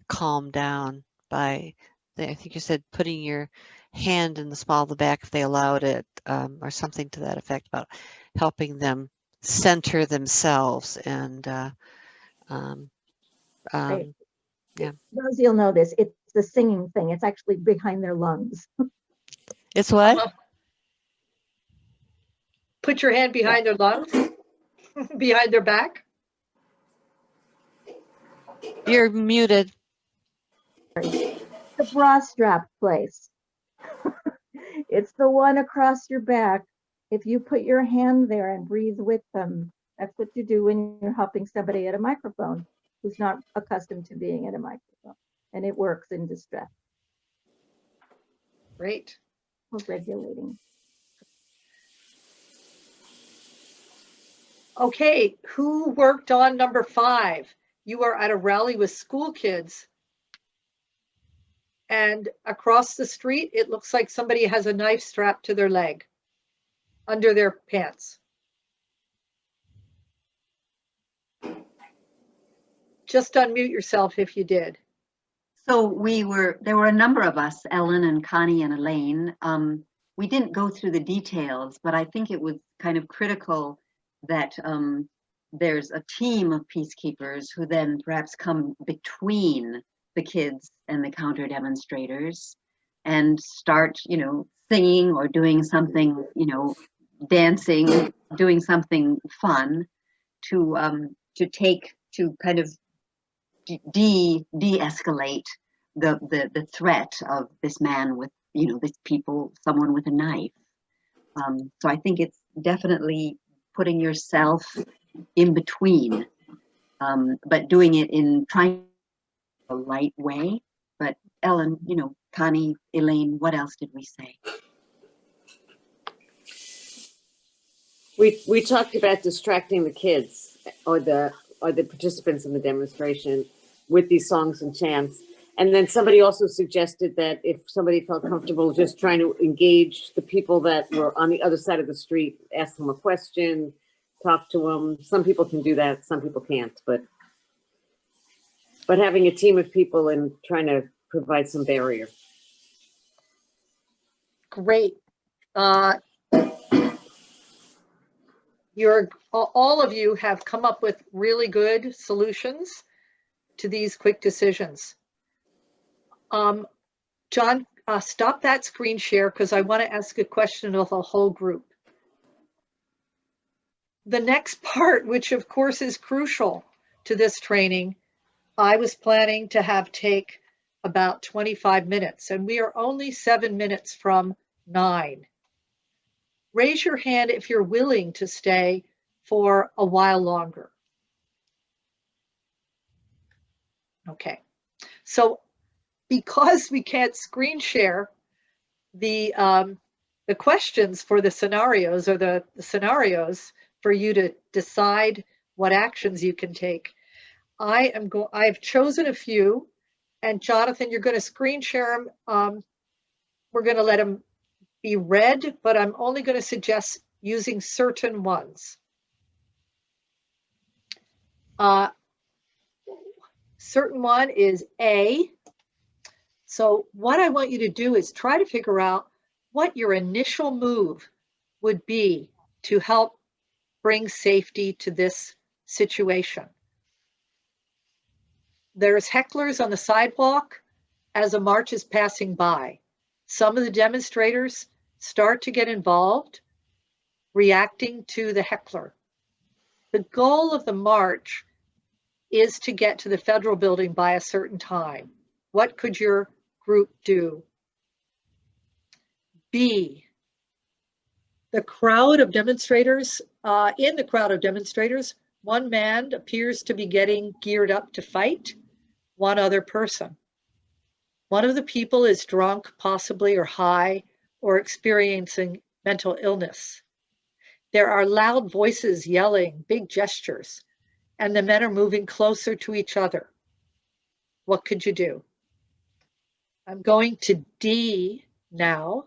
calm down by, I think you said putting your hand in the small of the back if they allowed it, or something to that effect, about helping them center themselves and Right. yeah. Rosy will know this. It's the singing thing. It's actually behind their lungs. It's what? Put your hand behind their lungs, behind their back. You're muted. The bra strap place. It's the one across your back. If you put your hand there and breathe with them, that's what you do when you're helping somebody at a microphone who's not accustomed to being at a microphone. And it works in distress. Great. Or regulating. Okay, who worked on number 5? You are at a rally with school kids, and across the street, it looks like somebody has a knife strapped to their leg, under their pants. Just unmute yourself if you did. So there were a number of us, Ellen and Connie and Elaine. We didn't go through the details, but I think it was kind of critical that there's a team of peacekeepers who then perhaps come between the kids and the counter demonstrators and start, singing or doing something, dancing, doing something fun to kind of de-escalate the threat of this man with, someone with a knife. So I think it's definitely putting yourself in between, but doing it in trying a light way. But Ellen, Connie, Elaine, what else did we say? We talked about distracting the kids or the participants in the demonstration with these songs and chants. And then somebody also suggested that if somebody felt comfortable just trying to engage the people that were on the other side of the street, ask them a question, talk to them. Some people can do that, some people can't, but having a team of people and trying to provide some barrier. Great. All of you have come up with really good solutions to these quick decisions. John, stop that screen share because I want to ask a question of the whole group. The next part, which of course is crucial to this training, I was planning to have take about 25 minutes, and we are only 7 minutes from 9. Raise your hand if you're willing to stay for a while longer. Okay, so because we can't screen share the questions for the scenarios, or the scenarios for you to decide what actions you can take, I've chosen a few, and Jonathan, you're going to screen share them. We're going to let them be read, but I'm only going to suggest using certain ones. Certain one is A. So what I want you to do is try to figure out what your initial move would be to help bring safety to this situation. There's hecklers on the sidewalk. as a march is passing by. Some of the demonstrators start to get involved, reacting to the heckler. The goal of the march is to get to the federal building by a certain time. What could your group do? B, the crowd of demonstrators, in the crowd of demonstrators, one man appears to be getting geared up to fight one other person. One of the people is drunk, possibly, or high, or experiencing mental illness. There are loud voices yelling, big gestures, and the men are moving closer to each other. What could you do? I'm going to D now.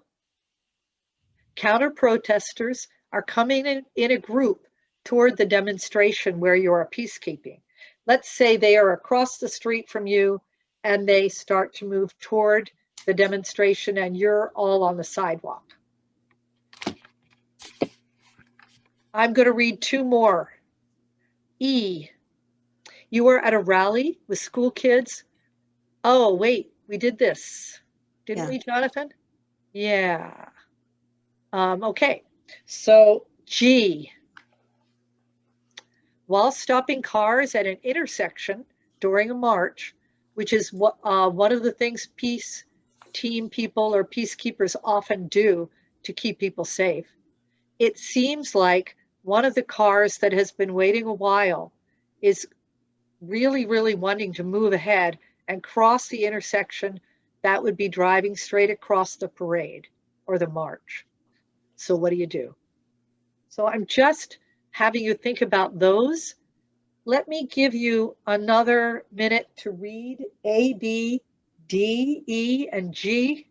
Counter protesters are coming in a group toward the demonstration where you are peacekeeping. Let's say they are across the street from you and they start to move toward the demonstration and you're all on the sidewalk. I'm going to read two more. E, you are at a rally with school kids. Oh, wait, we did this, didn't we, Jonathan? Yeah. Okay, so G, while stopping cars at an intersection during a march, which is what one of the things peace team people or peacekeepers often do to keep people safe. It seems like one of the cars that has been waiting a while is really, really wanting to move ahead and cross the intersection that would be driving straight across the parade or the march. So what do you do? So I'm just having you think about those. Let me give you another minute to read A, B, D, E, and G.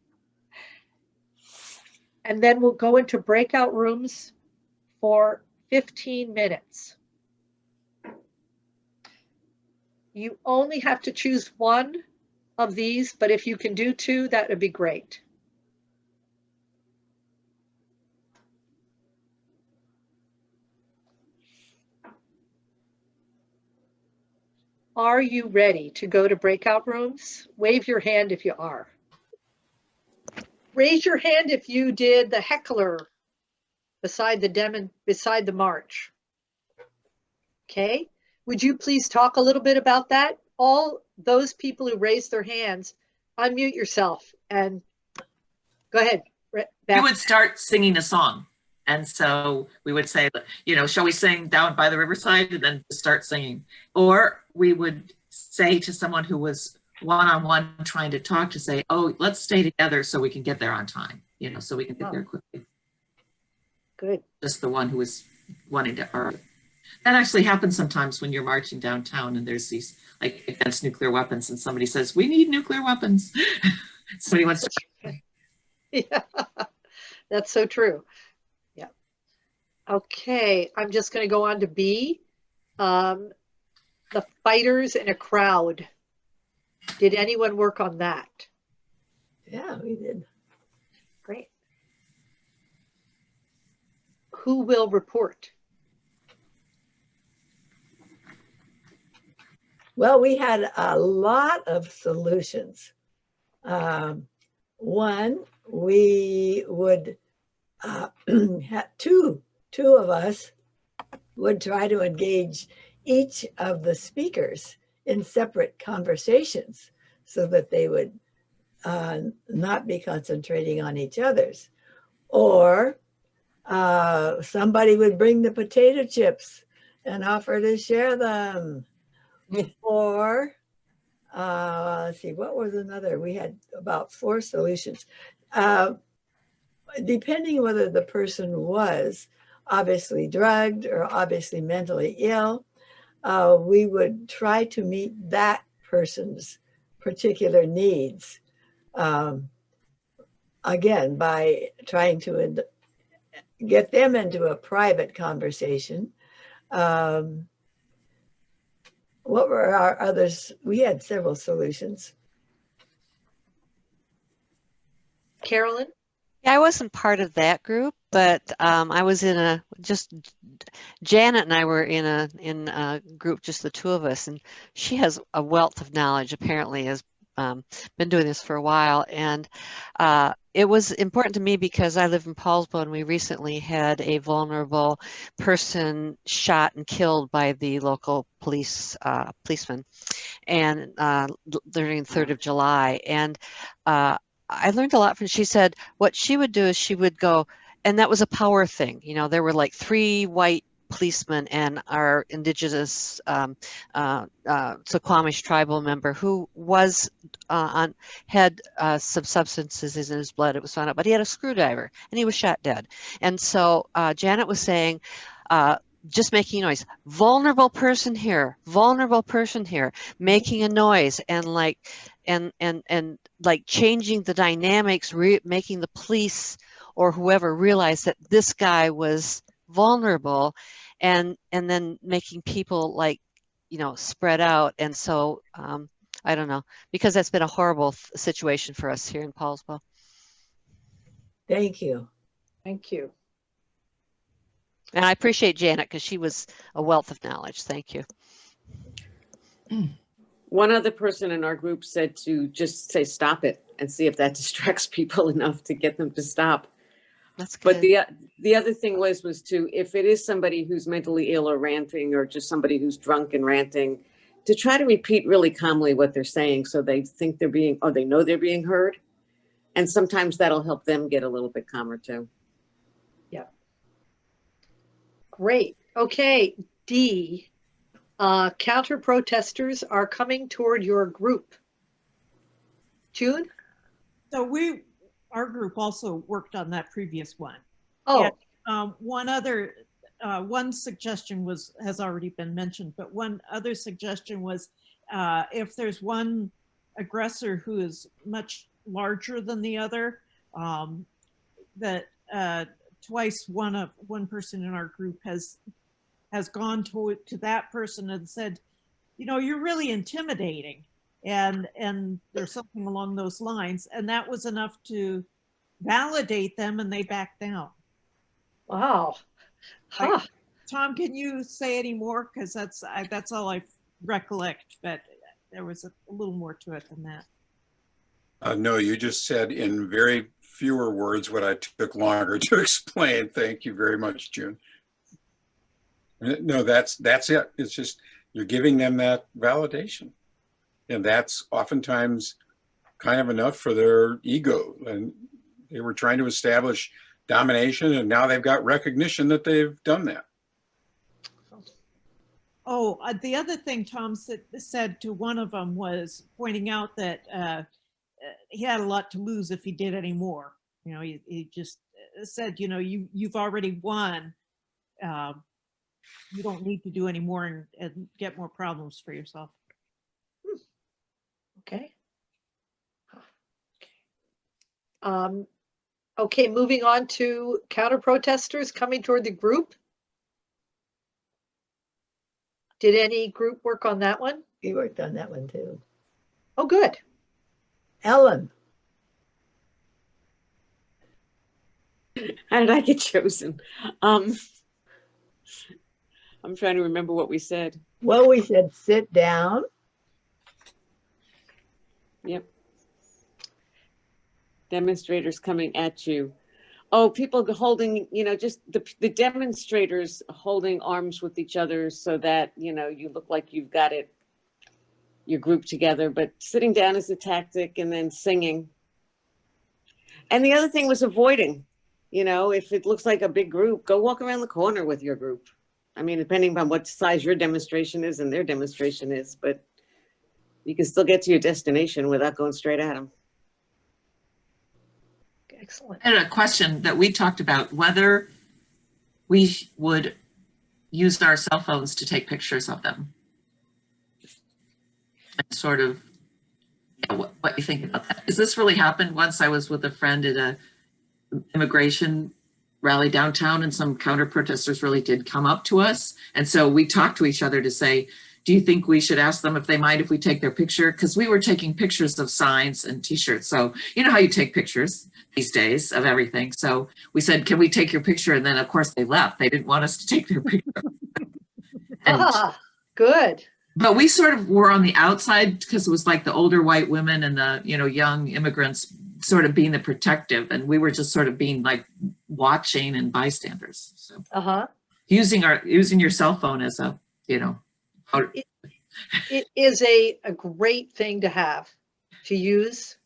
And then we'll go into breakout rooms for 15 minutes. You only have to choose one of these, but if you can do two, that would be great. Are you ready to go to breakout rooms? Wave your hand if you are. Raise your hand if you did the heckler beside the march. Okay, would you please talk a little bit about that? All those people who raised their hands, unmute yourself and go ahead. We would start singing a song. And so we would say, you know, shall we sing Down by the Riverside, and then start singing. Or we would say to someone who was one-on-one trying to talk to say, oh, let's stay together so we can get there on time, you know, so we can get there quickly. Good. Just the one who was wanting to argue. That actually happens sometimes when you're marching downtown and there's these like against nuclear weapons and somebody says, we need nuclear weapons. Somebody wants to. Yeah, that's so true. Yeah. Okay, I'm just going to go on to B. The fighters in a crowd. Did anyone work on that? Yeah, we did. Great. Who will report? Well, we had a lot of solutions. One, we would have two of us would try to engage each of the speakers in separate conversations so that they would not be concentrating on each other's. Or somebody would bring the potato chips and offer to share them. Or let's see, what was another? We had about 4 solutions. Depending whether the person was obviously drugged or obviously mentally ill, we would try to meet that person's particular needs. Again, by trying to get them into a private conversation. What were our others? We had several solutions. Carolyn? Yeah, I wasn't part of that group, but I was in Janet and I were in a group, just the two of us, and she has a wealth of knowledge, apparently, as been doing this for a while, and it was important to me because I live in Paulsbo, and we recently had a vulnerable person shot and killed by the local policeman, and during 3rd of July. And I learned a lot from. She said what she would do is she would go, and that was a power thing. You know, there were like 3 white policemen and our indigenous Suquamish tribal member who was had some substances in his blood. It was found out, but he had a screwdriver and he was shot dead. And so Janet was saying, just making noise, vulnerable person here, making a noise, and like like changing the dynamics, making the police or whoever realize that this guy was vulnerable, and then making people like, you know, spread out. And so I don't know, because that's been a horrible situation for us here in Paulsbo. Thank you. Thank you. And I appreciate Janet because she was a wealth of knowledge. Thank you. One other person in our group said to just say stop it and see if that distracts people enough to get them to stop. That's good. But the other thing was to, if it is somebody who's mentally ill or ranting, or just somebody who's drunk and ranting, to try to repeat really calmly what they're saying so they think they're being, or they know they're being heard. And sometimes that'll help them get a little bit calmer too. Yeah. Great. Okay, D. Counter protesters are coming toward your group. June? So our group also worked on that previous one. Oh. And, one suggestion has already been mentioned, but one other suggestion was if there's one aggressor who is much larger than the other, that twice one person in our group has gone to that person and said, you know, you're really intimidating, and there's something along those lines, and that was enough to validate them, and they backed down. Wow. Huh. Tom, can you say any more? Because that's all I recollect, but there was a little more to it than that. No, you just said in very fewer words what I took longer to explain. Thank you very much, June. No, that's it. It's just you're giving them that validation. And that's oftentimes kind of enough for their ego. And they were trying to establish domination, and now they've got recognition that they've done that. Oh, the other thing Tom said to one of them was pointing out that he had a lot to lose if he did any more. You know, he just said, you know, you've already won. You don't need to do any more and get more problems for yourself. Okay. Okay, moving on to counter protesters coming toward the group. Did any group work on that one? We worked on that one too. Oh, good. Ellen. How did I get chosen? I'm trying to remember what we said. Well, we said sit down. Yep. Demonstrators coming at you. Oh, people holding, you know, just the demonstrators holding arms with each other so that, you know, you look like you've got your group together, but sitting down is a tactic, and then singing. And the other thing was avoiding, you know, if it looks like a big group, go walk around the corner with your group. I mean, depending on what size your demonstration is and their demonstration is, but you can still get to your destination without going straight at them. Excellent. I had a question that we talked about, whether we would use our cell phones to take pictures of them. And sort of, you know, what you think about that. Has this really happened? Once I was with a friend at a immigration rally downtown, and some counter protesters really did come up to us. And so we talked to each other to say, do you think we should ask them if they mind if we take their picture? Because we were taking pictures of signs and t-shirts. So you know how you take pictures these days of everything. So we said, can we take your picture? And then of course they left. They didn't want us to take their picture. And good. But we sort of were on the outside because it was like the older white women and the, you know, young immigrants sort of being the protective, and we were just sort of being like watching and bystanders. So using your cell phone as a, you know, it is a great thing to have, to use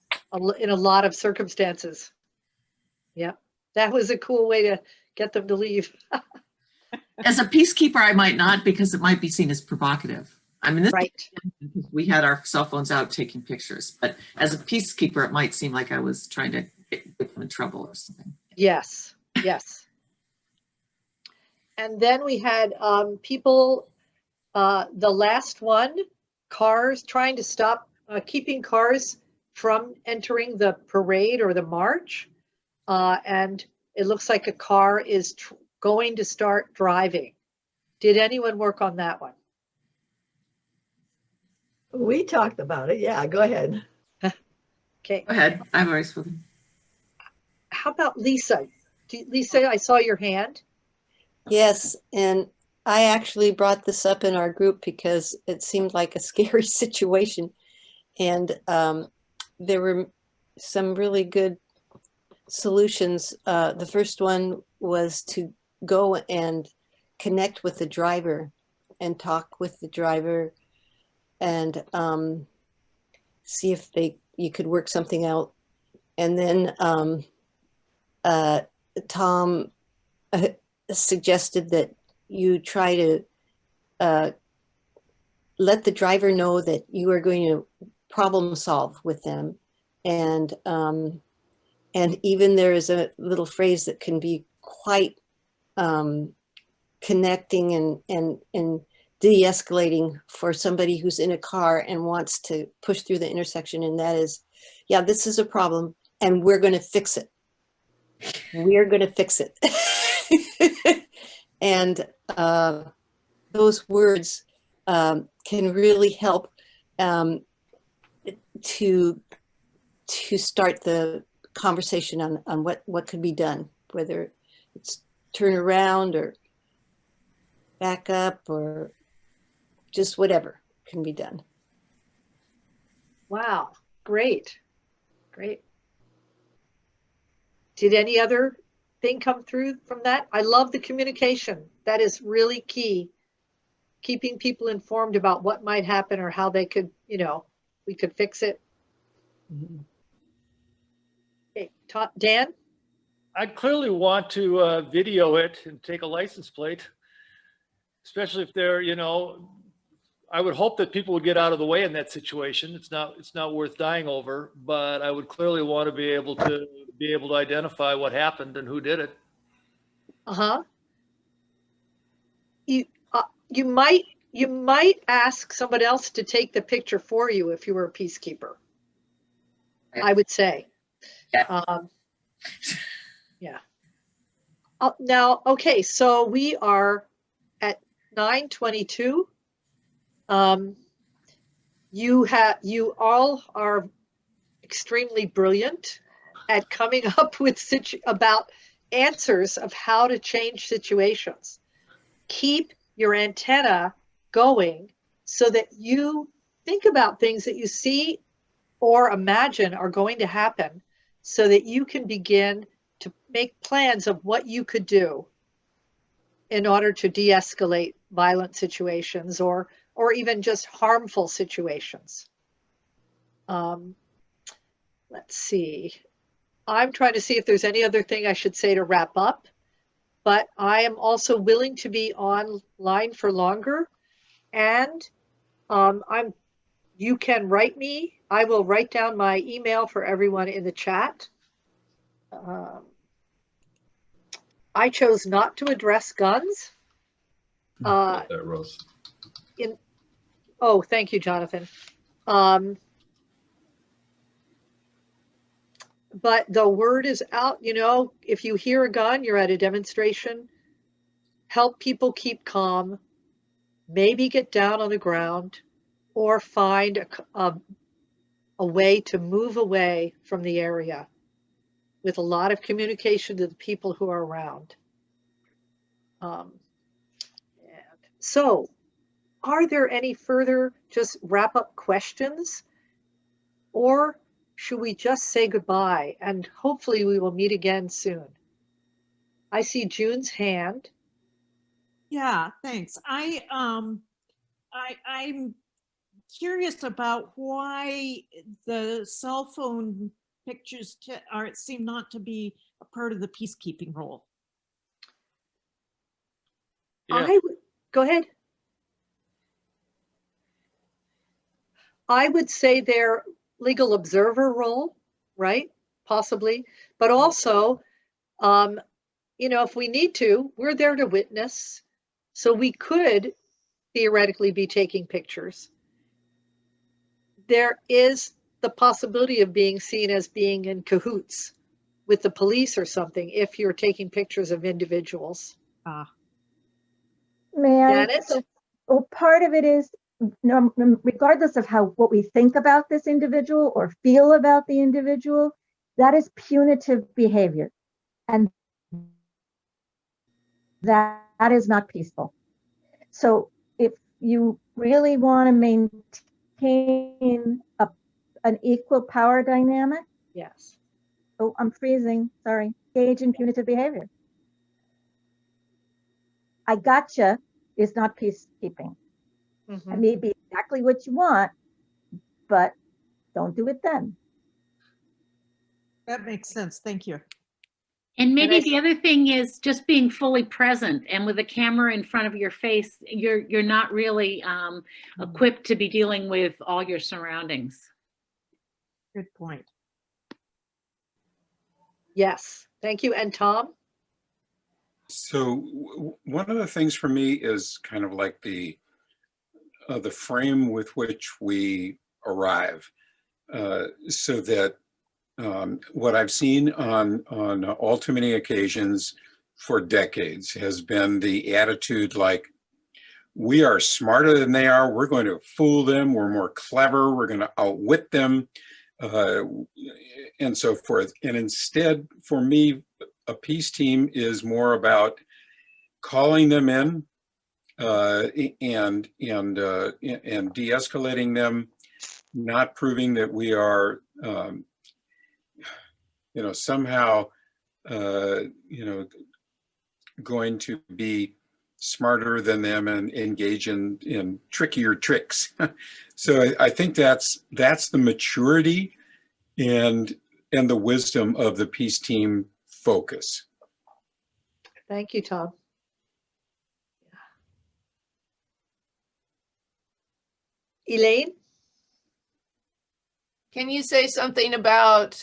in a lot of circumstances. Yeah, that was a cool way to get them to leave. As a peacekeeper, I might not, because it might be seen as provocative. I mean, this we had our cell phones out taking pictures, but as a peacekeeper, it might seem like I was trying to get them in trouble or something. Yes, yes. And then we had people, the last one, cars, trying to stop, keeping cars from entering the parade or the march. And it looks like a car is going to start driving. Did anyone work on that one? We talked about it. Yeah, go ahead. Okay. Go ahead. I've already spoken. How about Lisa? Lisa, I saw your hand. Yes, and I actually brought this up in our group because it seemed like a scary situation. And there were some really good solutions. The first one was to go and connect with the driver and talk with the driver and see if you could work something out. And then Tom suggested that you try to let the driver know that you are going to problem solve with them. And even there is a little phrase that can be quite connecting and de-escalating for somebody who's in a car and wants to push through the intersection. And that is, yeah, this is a problem and we're going to fix it. We're going to fix it. And those words can really help to start the conversation on what could be done, whether it's turn around or back up or just whatever can be done. Wow, great, great. Did any other thing come through from that? I love the communication. That is really key. Keeping people informed about what might happen or how they could, you know, we could fix it. Okay, Dan? I'd clearly want to video it and take a license plate, especially if they're, you know, I would hope that people would get out of the way in that situation. It's not worth dying over, but I would clearly want to be able to identify what happened and who did it. You might ask somebody else to take the picture for you if you were a peacekeeper. I would say. Yeah. Now, okay, so we are at 9:22. You all are extremely brilliant at coming up with about answers of how to change situations. Keep your antenna going so that you think about things that you see or imagine are going to happen, so that you can begin to make plans of what you could do in order to de-escalate violent situations or even just harmful situations. Let's see. I'm trying to see if there's any other thing I should say to wrap up, but I am also willing to be online for longer. And you can write me. I will write down my email for everyone in the chat. I chose not to address guns. Rose. Oh, thank you, Jonathan. But the word is out, you know, if you hear a gun, you're at a demonstration, help people keep calm, maybe get down on the ground, or find a way to move away from the area with a lot of communication to the people who are around. So are there any further just wrap up questions? Or should we just say goodbye and hopefully we will meet again soon? I see June's hand. Yeah, thanks. I'm curious about why the cell phone pictures seem not to be a part of the peacekeeping role. Yeah. Go ahead. I would say their legal observer role, right? Possibly, but also, you know, if we need to, we're there to witness. So we could theoretically be taking pictures. There is the possibility of being seen as being in cahoots with the police or something if you're taking pictures of individuals. May I? Janet? Well, part of it is, regardless of what we think about this individual or feel about the individual, that is punitive behavior. And that is not peaceful. So if you really want to maintain an equal power dynamic. Yes. Oh, I'm freezing. Sorry. Engage in punitive behavior. I gotcha is not peacekeeping. Mm-hmm. It may be exactly what you want, but don't do it then. That makes sense. Thank you. And maybe the other thing is just being fully present, and with a camera in front of your face, you're not really equipped to be dealing with all your surroundings. Good point. Yes, thank you. And Tom? So one of the things for me is kind of like the frame with which we arrive, so that what I've seen on all too many occasions for decades has been the attitude like, we are smarter than they are, we're going to fool them, we're more clever, we're going to outwit them, and so forth. And instead, for me, a peace team is more about calling them in and de-escalating them, not proving that we are somehow going to be smarter than them and engage in trickier tricks. So I think that's the maturity and the wisdom of the peace team focus. Thank you, Tom. Elaine? Can you say something about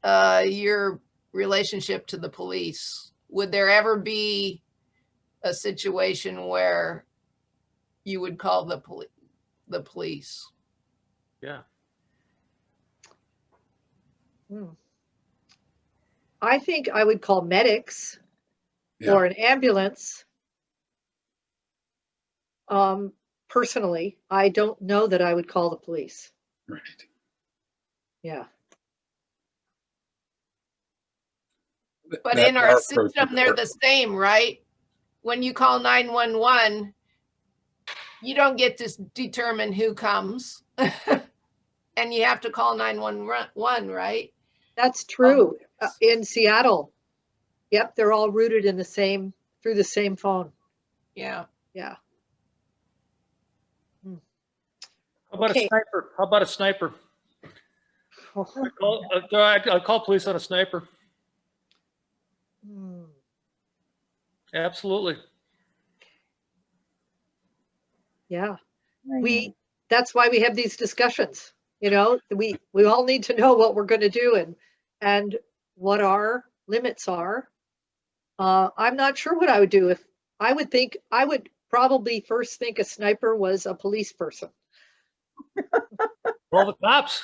your relationship to the police? Would there ever be a situation where you would call the police? Yeah. I think I would call medics or an ambulance. Personally, I don't know that I would call the police. Right. Yeah. But in our system, they're the same, right? When you call 911, you don't get to determine who comes. And you have to call 911, right? That's true. In Seattle. Yep, they're all routed in through the same phone. Yeah. Yeah. How about a sniper? How about a sniper? I'll call police on a sniper. Absolutely. Yeah. That's why we have these discussions. You know, we all need to know what we're going to do and what our limits are. I'm not sure what I would do. If I would probably first think a sniper was a police person. Well, the cops.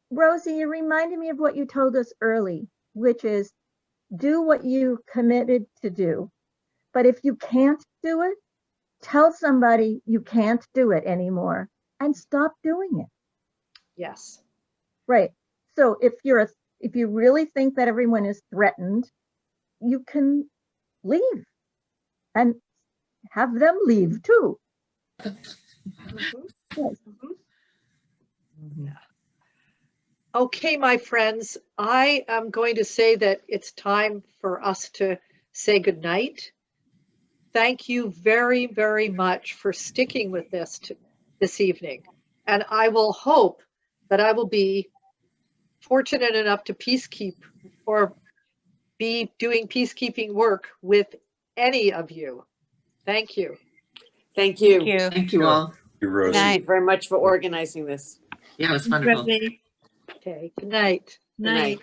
Rosie, you reminded me of what you told us early, which is do what you committed to do. But if you can't do it, tell somebody you can't do it anymore and stop doing it. Yes. Right. So if you really think that everyone is threatened, you can leave and have them leave too. Yes. Okay, my friends, I am going to say that it's time for us to say goodnight. Thank you very, very much for sticking with this evening. And I will hope that I will be fortunate enough to peacekeep or be doing peacekeeping work with any of you. Thank you. Thank you. Thank you. Thank you all. Thank you very much for organizing this. Yeah, it was Thanks, wonderful. Rosy. Okay, good night. Good night. Night.